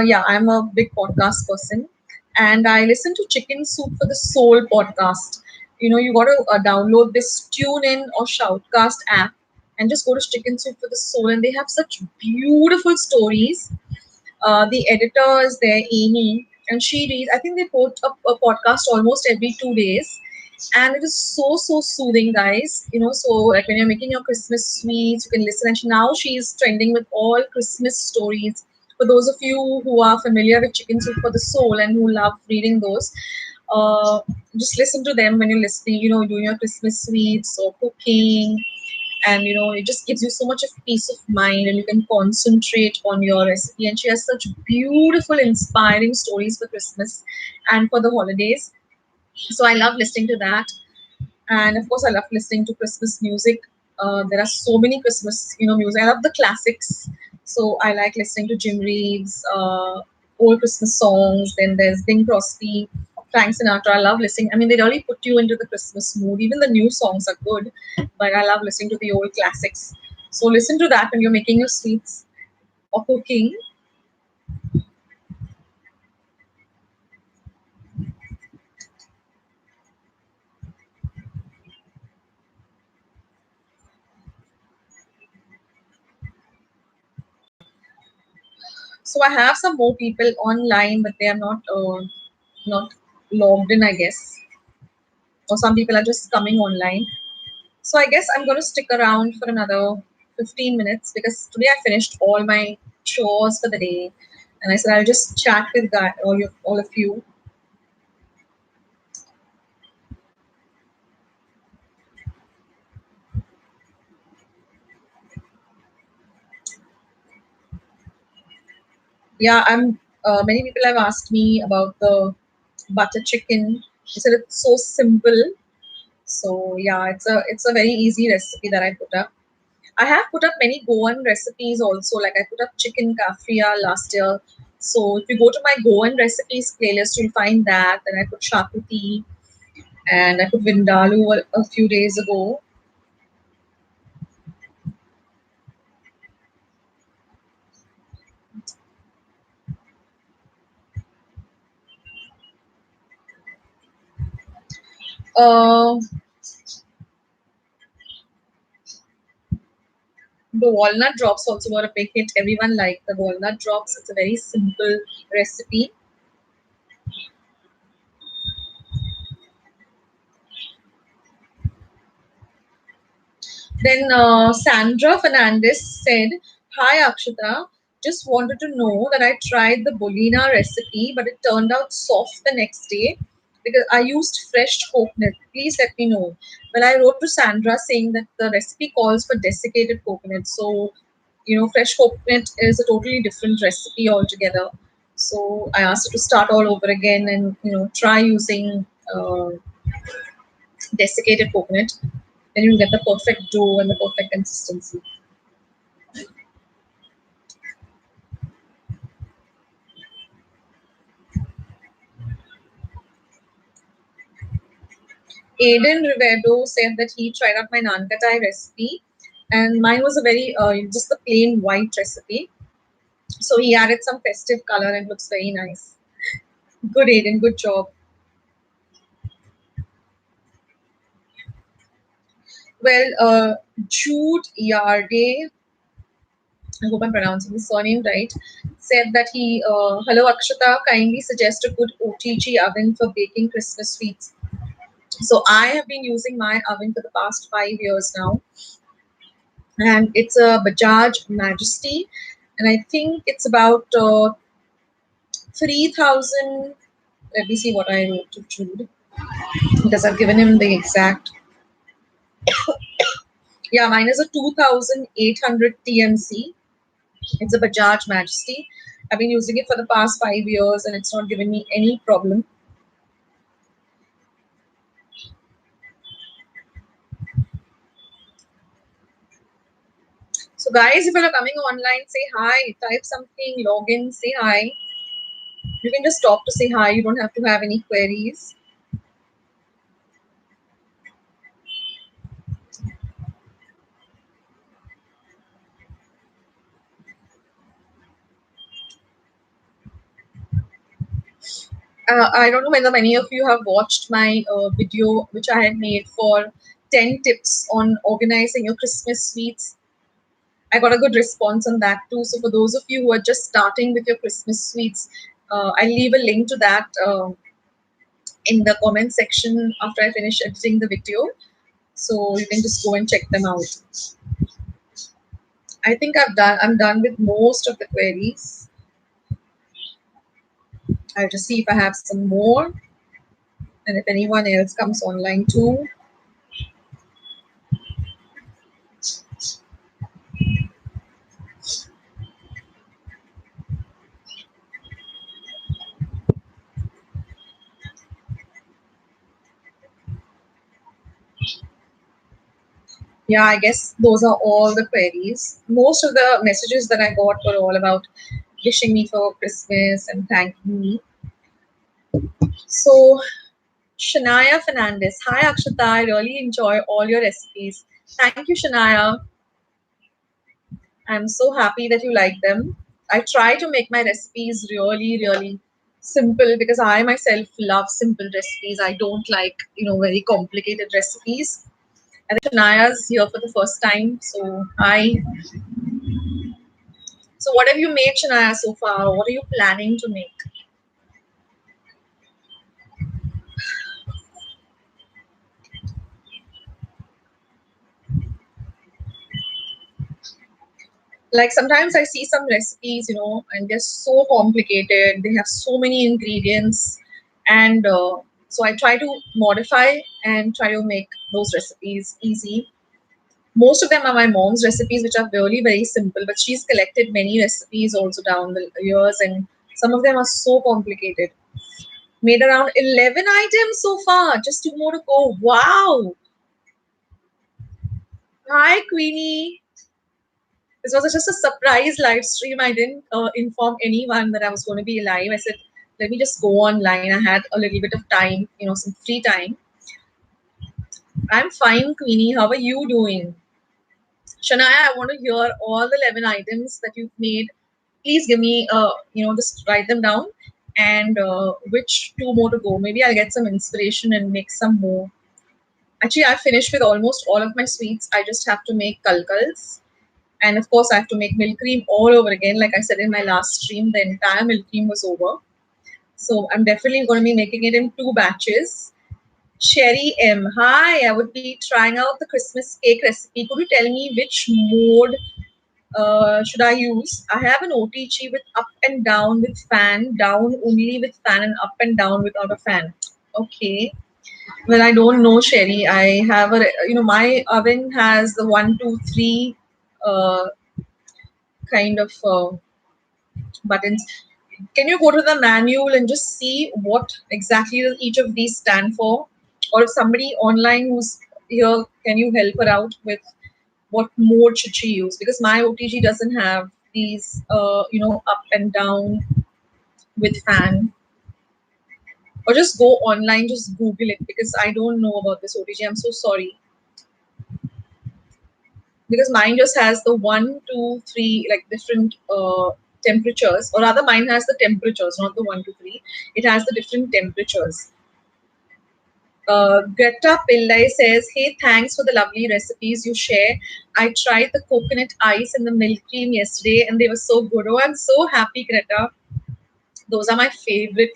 [SPEAKER 1] Yeah, I'm a big podcast person, and I listen to Chicken Soup for the Soul podcast. You got to download this TuneIn or Shoutcast app and just go to Chicken Soup for the Soul, and they have such beautiful stories. The editor is there, Amy, and she reads. I think they put up a podcast almost every 2 days, and it is so so soothing, guys. So like when you're making your Christmas sweets, you can listen. And now she's trending with all Christmas stories. For those of you who are familiar with Chicken Soup for the Soul and who love reading those, uh, just listen to them when you're listening. Doing your Christmas sweets or cooking, and it just gives you so much of peace of mind, and you can concentrate on your recipe. And she has such beautiful inspiring stories for Christmas and for the holidays. So I love listening to that. And of course I love listening to Christmas music. There are so many Christmas music. I love the classics. So I like listening to Jim Reeves, old Christmas songs. Then there's Bing Crosby, Frank Sinatra. I love listening. I mean, they really put you into the Christmas mood. Even the new songs are good, but I love listening to the old classics. So listen to that when you're making your sweets or cooking. So I have some more people online, but they are not logged in, I guess. Or some people are just coming online. So I guess I'm going to stick around for another 15 minutes because today I finished all my chores for the day, and I said I'll just chat with all of you. Yeah, I'm. Many people have asked me about the butter chicken. They said it's so simple. So yeah, it's a very easy recipe that I put up. I have put up many Goan recipes also. Like I put up chicken kafria last year. So if you go to my Goan recipes playlist, you'll find that. Then I put shakuti and I put vindaloo a few days ago. Uh, The walnut drops also were a big hit. Everyone liked the walnut drops. It's a very simple recipe. Then Sandra Fernandez said, "Hi Akshita, just wanted to know that I tried the Bolina recipe, but it turned out soft the next day because I used fresh coconut. Please let me know." Well, I wrote to Sandra saying that the recipe calls for desiccated coconut. So, fresh coconut is a totally different recipe altogether. So I asked her to start all over again and try using desiccated coconut. Then you get the perfect dough and the perfect consistency. Aiden Rivedo said that he tried out my naan katai recipe, and mine was a very just the plain white recipe. So he added some festive color and looks very nice. Good, Aiden. Good job. Well, Jude Yarde, I hope I'm pronouncing his surname right, said that hello Akshata, kindly suggest a good OTG oven for baking Christmas sweets. So I have been using my oven for the past 5 years now, and it's a Bajaj Majesty, and I think it's about 3,000. Let me see what I wrote to Jude because I've given him the exact. Yeah, mine is a 2,800 TMC. It's a Bajaj Majesty. I've been using it for the past 5 years and it's not given me any problem. So, guys, if you're coming online, say hi, type something, log in, say hi. You can just stop to say hi, you don't have to have any queries. I don't know whether many of you have watched my video, which I had made for 10 tips on organizing your Christmas sweets. I got a good response on that too. So, for those of you who are just starting with your Christmas sweets, I'll leave a link to that in the comment section after I finish editing the video. So, you can just go and check them out. I think I'm done with most of the queries. I'll just see if I have some more and if anyone else comes online too. Yeah, I guess those are all the queries. Most of the messages that I got were all about wishing me for Christmas and thanking me. So, Shania Fernandez. Hi, Akshata. I really enjoy all your recipes. Thank you, Shania. I'm so happy that you like them. I try to make my recipes really, really simple because I myself love simple recipes. I don't like, very complicated recipes. I think Shania's here for the first time. So, what have you made, Shania, so far? What are you planning to make? Like sometimes I see some recipes, and they're so complicated. They have so many ingredients, and so I try to modify and try to make those recipes easy. Most of them are my mom's recipes, which are really very simple, but she's collected many recipes also down the years, and some of them are so complicated. Made around 11 items so far, just two more to go. Wow! Hi, Queenie. This was just a surprise live stream. I didn't inform anyone that I was going to be live. I said, let me just go online. I had a little bit of time, some free time. I'm fine, Queenie. How are you doing? Shania, I want to hear all the 11 items that you've made. Please give me, just write them down and which two more to go. Maybe I'll get some inspiration and make some more. Actually, I finished with almost all of my sweets. I just have to make kalkals And of course, I have to make milk cream all over again. Like I said in my last stream, the entire milk cream was over. So I'm definitely going to be making it in 2 batches. Sherry M. Hi, I would be trying out the Christmas cake recipe. Could you tell me which mode should I use? I have an OTG with up and down with fan, down only with fan, and up and down without a fan. Okay. Well, I don't know, Sherry. I have my oven has the 1, 2, 3 uh, kind of buttons. Can you go to the manual and just see what exactly does each of these stand for? Or if somebody online who's here, can you help her out with what mode should she use? Because my OTG doesn't have these, up and down with fan. Or just go online, just Google it because I don't know about this OTG. I'm so sorry. Because mine just has the 1, 2, 3 like different temperatures, or rather mine has the temperatures, not the 1, 2, 3. It has the different temperatures. Greta Pillai says, hey, thanks for the lovely recipes you share. I tried the coconut ice and the milk cream yesterday and they were so good. Oh, I'm so happy, Greta. Those are my favorite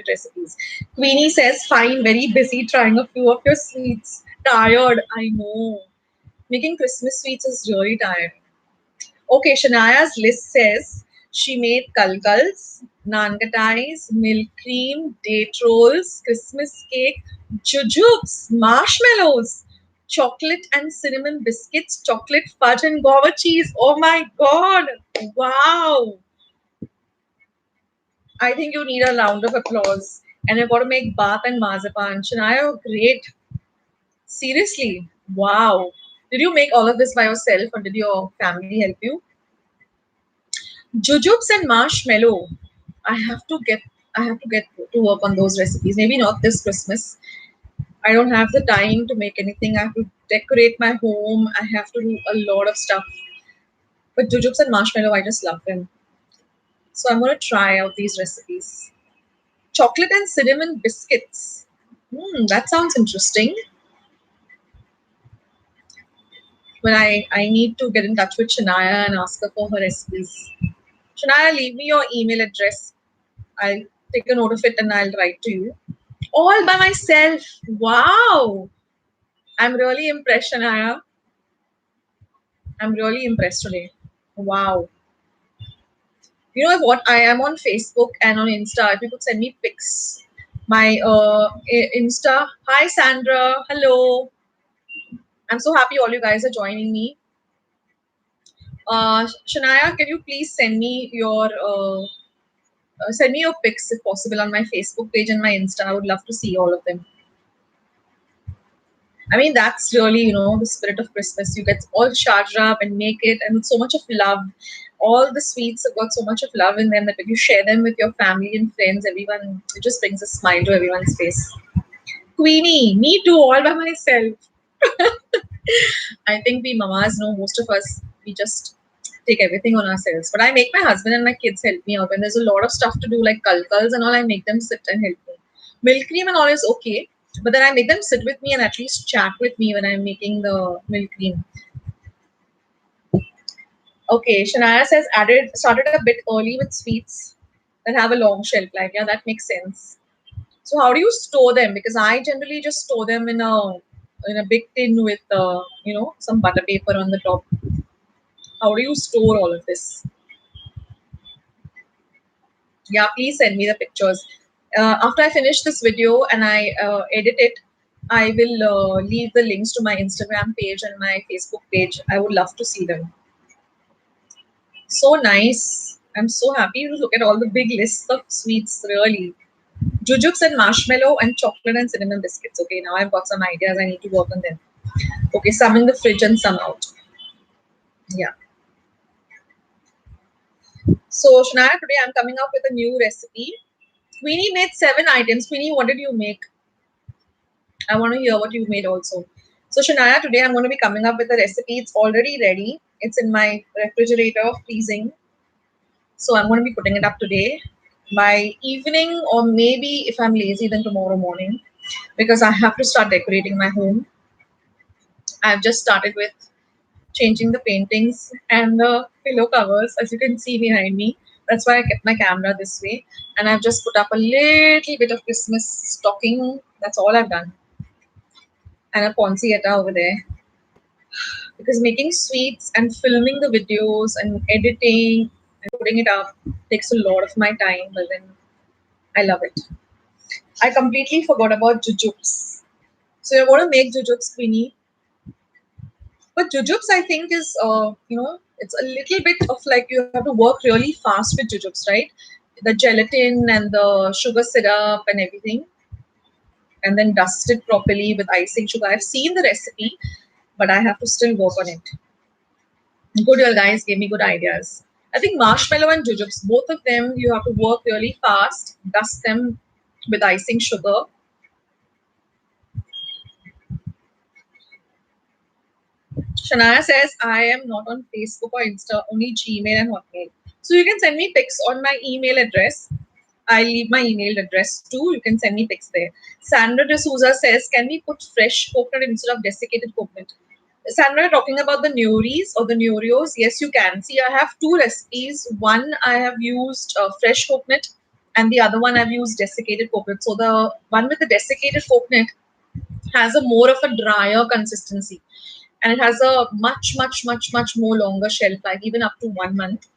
[SPEAKER 1] recipes. Queenie says, fine, very busy trying a few of your sweets. Tired, I know. Making Christmas sweets is really tiring. Okay, Shanaya's list says she made kalkals, nangatais, milk cream, date rolls, Christmas cake, jujubes, marshmallows, chocolate and cinnamon biscuits, chocolate fudge and guava cheese. Oh my god! Wow! I think you need a round of applause. And I've got to make bath and marzipan. Shanaya, great. Seriously, wow. Did you make all of this by yourself or did your family help you? Jujubes and marshmallow. I have to get to work on those recipes. Maybe not this Christmas. I don't have the time to make anything. I have to decorate my home. I have to do a lot of stuff. But jujubes and marshmallow, I just love them. So I'm gonna try out these recipes. Chocolate and cinnamon biscuits. That sounds interesting. But I need to get in touch with Shania and ask her for her recipes. Shania, leave me your email address. I'll take a note of it and I'll write to you. All by myself. Wow. I'm really impressed, Shania. I'm really impressed today. Wow. You know what? I am on Facebook and on Insta. If you could send me pics. My Insta. Hi, Sandra. Hello. I'm so happy all you guys are joining me. Shania, can you please send me your pics if possible on my Facebook page and my Insta. I would love to see all of them. I mean, that's really, the spirit of Christmas. You get all charged up and make it, and with so much of love. All the sweets have got so much of love in them that when you share them with your family and friends, everyone, it just brings a smile to everyone's face. Queenie, me too, all by myself. I think we mamas know, most of us, we just take everything on ourselves. But I make my husband and my kids help me out. When there's a lot of stuff to do, like kalkals and all, I make them sit and help me. Milk cream and all is okay. But then I make them sit with me and at least chat with me when I'm making the milk cream. Okay, Shania says started a bit early with sweets that have a long shelf life. Yeah, that makes sense. So how do you store them? Because I generally just store them in a big tin with some butter paper on the top. How do you store all of this? Yeah, please send me the pictures. After I finish this video and I edit it, I will leave the links to my Instagram page and my Facebook page. I would love to see them. So nice. I'm so happy to look at all the big lists of sweets, really. Jujubes and marshmallow and chocolate and cinnamon biscuits. Okay, now I've got some ideas. I need to work on them. Okay, some in the fridge and some out. Yeah. So, Shania, today I'm coming up with a new recipe. Queenie made 7 items. Queenie, what did you make? I want to hear what you made also. So, Shania, today I'm going to be coming up with a recipe. It's already ready. It's in my refrigerator, freezing. So, I'm going to be putting it up today by evening, or maybe if I'm lazy, then tomorrow morning, because I have to start decorating my home. I've just started with changing the paintings and the pillow covers, as you can see behind me. That's why I kept my camera this way. And I've just put up a little bit of Christmas stocking. That's all I've done. And a poinsettia over there. Because making sweets and filming the videos and editing and putting it up takes a lot of my time, but then I love it. I completely forgot about jujubes. So you're going to make jujubes, Queenie. But jujubes, I think, is it's a little bit of like you have to work really fast with jujubes, right? The gelatin and the sugar syrup and everything, and then dust it properly with icing sugar. I've seen the recipe, but I have to still work on it. Good, you guys gave me good ideas. I think marshmallow and jujubes, both of them, you have to work really fast, dust them with icing sugar. Shania says, I am not on Facebook or Insta, only Gmail and Hotmail. So you can send me pics on my email address. I leave my email address too. You can send me pics there. Sandra D'Souza says, can we put fresh coconut instead of desiccated coconut? Sandra, talking about the Nuris or the Nurios, yes, you can. See, I have two recipes. One, I have used fresh coconut, and the other one, I've used desiccated coconut. So the one with the desiccated coconut has a more of a drier consistency, and it has a much more longer shelf life, even up to 1 month.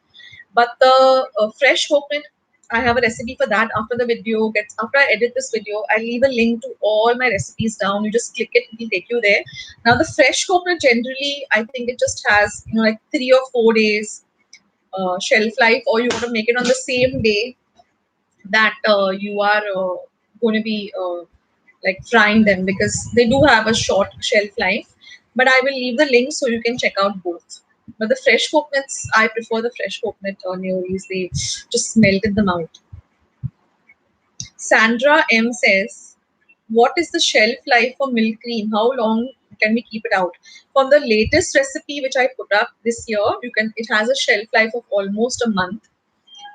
[SPEAKER 1] But the fresh coconut, I have a recipe for that. After the video gets, after I edit this video, I leave a link to all my recipes down. You just click it, it will take you there. Now the fresh coconut generally, I think it just has like 3 or 4 days shelf life, or you want to make it on the same day that you are going to be like frying them, because they do have a short shelf life. But I will leave the link so you can check out both. But the fresh coconuts, I prefer the fresh coconut Neoris. They just melt in the mouth. Sandra M says, what is the shelf life for milk cream? How long can we keep it out? From the latest recipe which I put up this year, it has a shelf life of almost a month.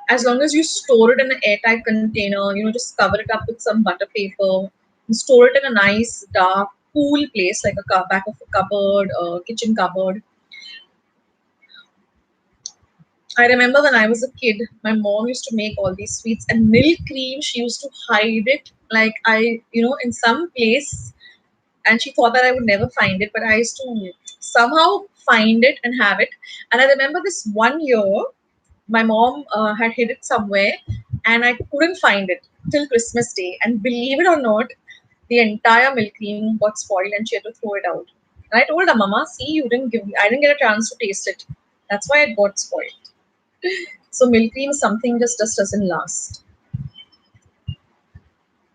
[SPEAKER 1] As long as you store it in an airtight container, just cover it up with some butter paper, and store it in a nice, dark, cool place like a back of a cupboard, a kitchen cupboard. I remember when I was a kid, my mom used to make all these sweets, and milk cream, she used to hide it like in some place, and she thought that I would never find it, but I used to somehow find it and have it. And I remember this one year, my mom had hid it somewhere, and I couldn't find it till Christmas Day. And believe it or not, the entire milk cream got spoiled, and she had to throw it out. And I told her, Mama, see, I didn't get a chance to taste it. That's why it got spoiled. So milk cream is something just doesn't last.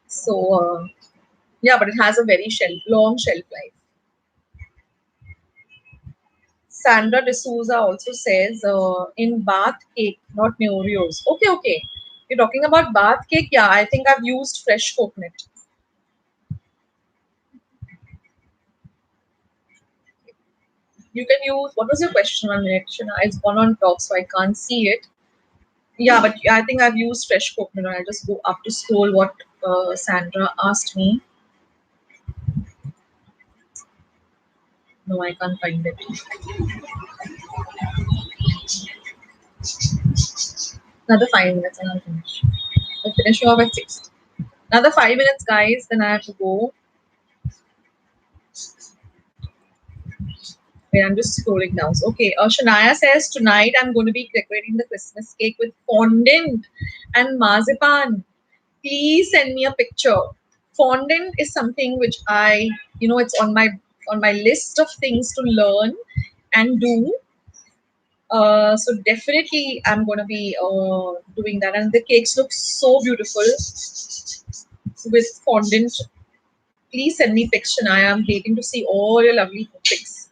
[SPEAKER 1] So yeah, but it has a very long shelf life. Sandra D'Souza also says in bath cake, not Neoreos. Okay. You're talking about bath cake? Yeah, I think I've used fresh coconut. You can use, what was your question on it? It's gone on top, so I can't see it. Yeah, but I think I've used fresh coconut. I'll just go up to scroll what Sandra asked me. No, I can't find it. Another 5 minutes and I'll finish. I'll finish off at 6. Another 5 minutes, guys, then I have to go. Wait, I'm just scrolling down. Okay, Shania says, tonight I'm going to be decorating the Christmas cake with fondant and marzipan. Please send me a picture. Fondant is something which it's on my list of things to learn and do. So definitely I'm going to be doing that. And the cakes look so beautiful with fondant. Please send me pics, Shania. I'm waiting to see all your lovely pics.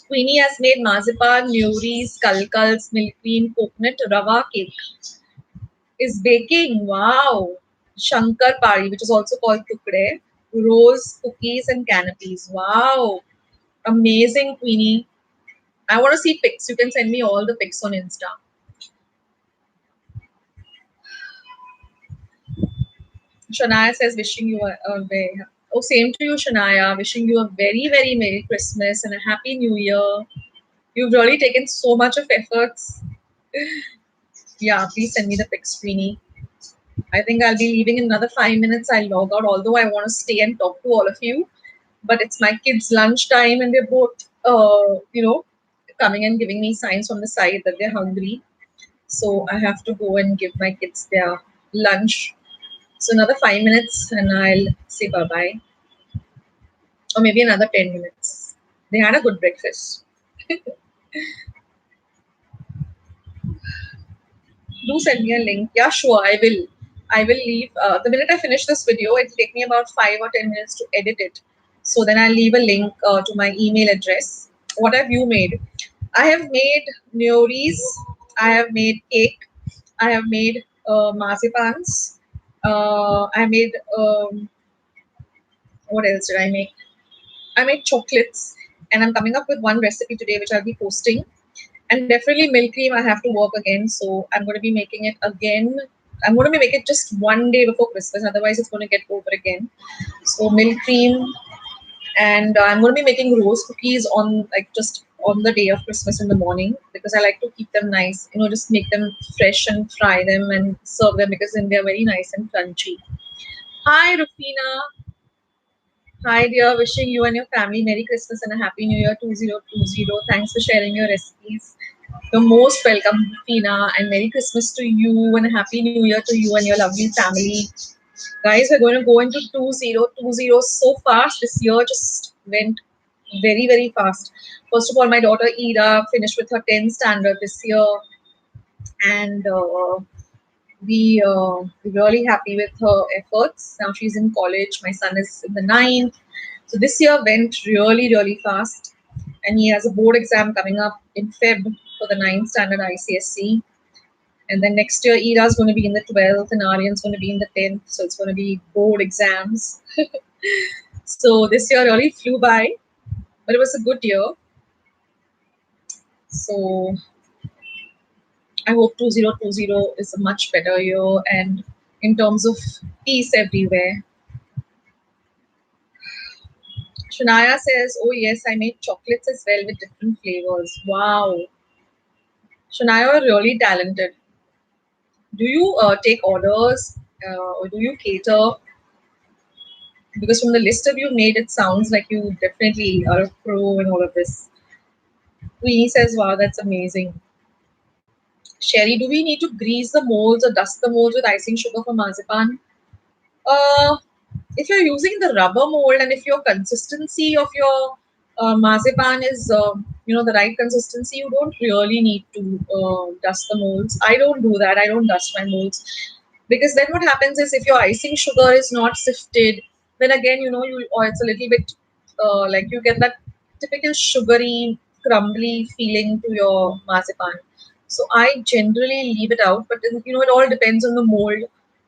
[SPEAKER 1] Queenie has made marzipan, Nuris, kalkals, milk cream, coconut, rava cake. Is baking. Wow. Shankar Pari, which is also called tukde, rose, cookies, and canopies. Wow. Amazing, Queenie. I want to see pics. You can send me all the pics on Insta. Shania says, wishing you a very, oh, same to you, Shania. Wishing you a very, very Merry Christmas and a Happy New Year. You've really taken so much of efforts. Yeah, please send me the pic, Srini. I think I'll be leaving in another 5 minutes. I'll log out, although I want to stay and talk to all of you. But it's my kids' lunch time, and they're both, coming and giving me signs from the side that they're hungry. So I have to go and give my kids their lunch. So another 5 minutes, and I'll say bye bye, or maybe another 10 minutes. They had a good breakfast. Do send me a link. Yeah, sure, I will. I will leave. The minute I finish this video, it'll take me about 5 or 10 minutes to edit it. So then I'll leave a link to my email address. What have you made? I have made nyoris. I have made cake. I have made marzipans. I made what else did I make? I made chocolates, and I'm coming up with one recipe today, which I'll be posting. And definitely milk cream, I have to work again. So I'm going to be making it again. I'm going to be making it just one day before Christmas. Otherwise, it's going to get over again. So milk cream, and I'm going to be making rose cookies on like just on the day of Christmas in the morning because I like to keep them nice. Just make them fresh and fry them and serve them because then they're very nice and crunchy. Hi, Rufina. Hi, dear. Wishing you and your family Merry Christmas and a Happy New Year 2020. Thanks for sharing your recipes. You're most welcome, Fina, and Merry Christmas to you and a Happy New Year to you and your lovely family. Guys, we're going to go into 2020 so fast. This year just went very, very fast. First of all, my daughter Ida finished with her 10th standard this year, and we're really happy with her efforts. Now she's in college. My son is in the ninth. So this year went really, really fast. And he has a board exam coming up in Feb for the ninth standard ICSC. And then next year, Ira's going to be in the 12th and Aryan's going to be in the 10th. So it's going to be board exams. So this year really flew by, but it was a good year. So I hope 2020 is a much better year and in terms of peace everywhere. Shania says, oh yes, I made chocolates as well with different flavors. Wow. Shania, you're really talented. Do you take orders or do you cater? Because from the list of you made, it sounds like you definitely are a pro in all of this. Queenie says, wow, that's amazing. Sherry, do we need to grease the molds or dust the molds with icing sugar for marzipan? Uh, if you're using the rubber mold and if your consistency of your marzipan is the right consistency, you don't really need to dust the molds. I don't do that. I don't dust my molds because then what happens is if your icing sugar is not sifted, then again or it's a little bit like you get that typical sugary crumbly feeling to your marzipan. So I generally leave it out, but then, it all depends on the mold,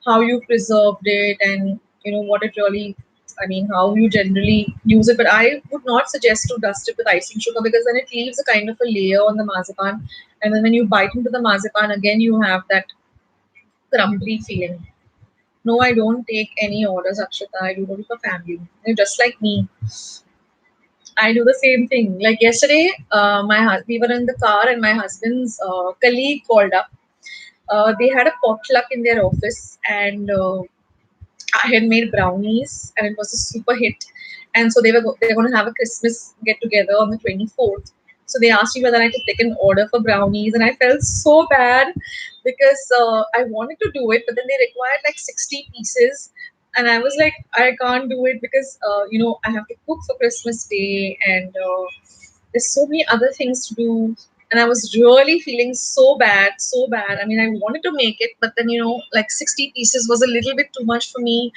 [SPEAKER 1] how you preserved it, and what it really, I mean, how you generally use it. But I would not suggest to dust it with icing sugar because then it leaves a kind of a layer on the marzipan, and then when you bite into the marzipan again, you have that crumbly feeling. No, I don't take any orders, Akshita. I do it for family. You're just like me. I do the same thing. Like yesterday, we were in the car, and my husband's colleague called up. They had a potluck in their office, and I had made brownies, and it was a super hit. And so they're going to have a Christmas get together on the 24th. So they asked me whether I could take an order for brownies, and I felt so bad because I wanted to do it, but then they required like 60 pieces, and I was like, I can't do it because I have to cook for Christmas Day, and there's so many other things to do. And I was really feeling so bad, so bad. I mean, I wanted to make it, but then, like 60 pieces was a little bit too much for me.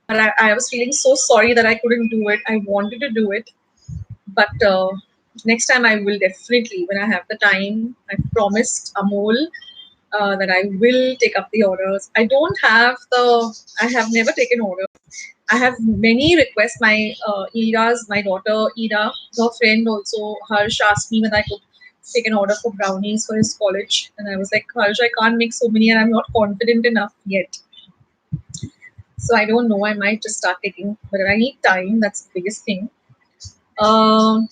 [SPEAKER 1] But I was feeling so sorry that I couldn't do it. I wanted to do it. But next time I will definitely, when I have the time, I promised Amol that I will take up the orders. I have never taken orders. I have many requests. My daughter Ida, her friend also, Harsh asked me whether I could take an order for brownies for his college. And I was like, Harsh, I can't make so many and I'm not confident enough yet. So I don't know. I might just start taking, but I need time. That's the biggest thing. Um,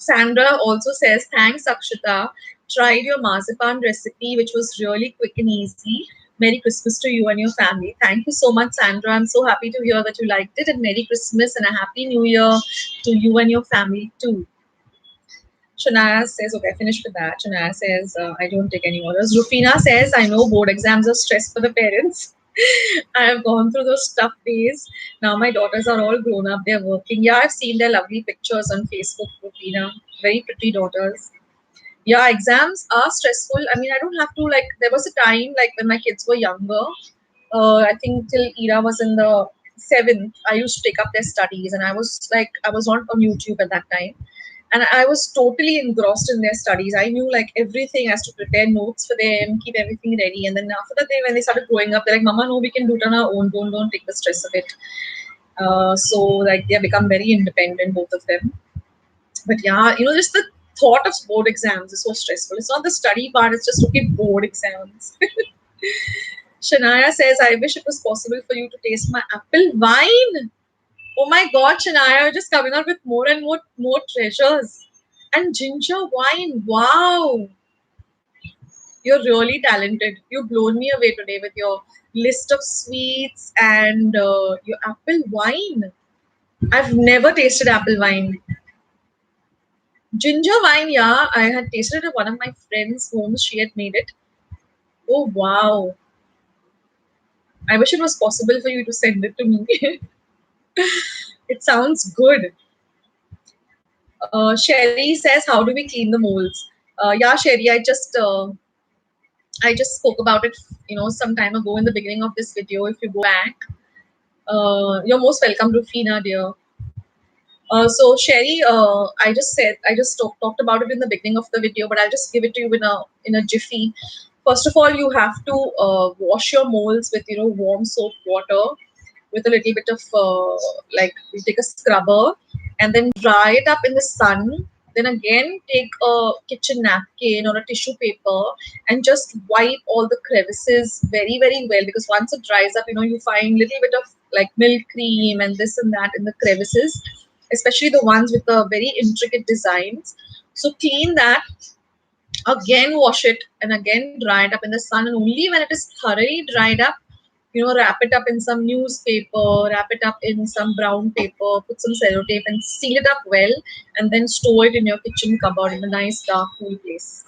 [SPEAKER 1] Sandra also says, thanks, Akshita. Tried your marzipan recipe, which was really quick and easy. Merry Christmas to you and your family. Thank you so much, Sandra. I'm so happy to hear that you liked it. And Merry Christmas and a Happy New Year to you and your family too. Shania says, okay, I finished with that. Shania says, I don't take any orders. Rufina says, I know board exams are stress for the parents. I have gone through those tough days. Now my daughters are all grown up. They're working. Yeah, I've seen their lovely pictures on Facebook, Rufina. Very pretty daughters. Yeah, exams are stressful. I mean, I don't have to, like, there was a time, like, when my kids were younger, I think till Ira was in the seventh, I used to take up their studies, and I was not on YouTube at that time, and I was totally engrossed in their studies. I knew like everything as to prepare notes for them, keep everything ready, and then after that, when they started growing up, they're like, "Mama, no, we can do it on our own. Don't take the stress of it." So like they have become very independent, both of them. But yeah, just the thought of board exams is so stressful. It's not the study part; it's just okay, board exams. Shania says, I wish it was possible for you to taste my apple wine. Oh my god, Shania, you're just coming out with more and more treasures. And ginger wine. Wow. You're really talented. You've blown me away today with your list of sweets and your apple wine. I've never tasted apple wine. Ginger wine, yeah, I had tasted it at one of my friends' homes. She had made it. Oh wow. I wish it was possible for you to send it to me. It sounds good. Sherry says, "How do we clean the molds?" Yeah, Sherry, I just spoke about it, some time ago in the beginning of this video. If you go back, you're most welcome, Rufina, dear. So Sherry, I just talked about it in the beginning of the video, but I'll just give it to you in a jiffy. First of all, you have to wash your molds with warm soap water with a little bit of like you take a scrubber and then dry it up in the sun. Then again take a kitchen napkin or a tissue paper and just wipe all the crevices very very well, because once it dries up, you find little bit of like milk cream and this and that in the crevices, especially the ones with the very intricate designs. So clean that, again wash it, and again dry it up in the sun, and only when it is thoroughly dried up, wrap it up in some newspaper, wrap it up in some brown paper, put some sellotape and seal it up well, and then store it in your kitchen cupboard in a nice dark cool place.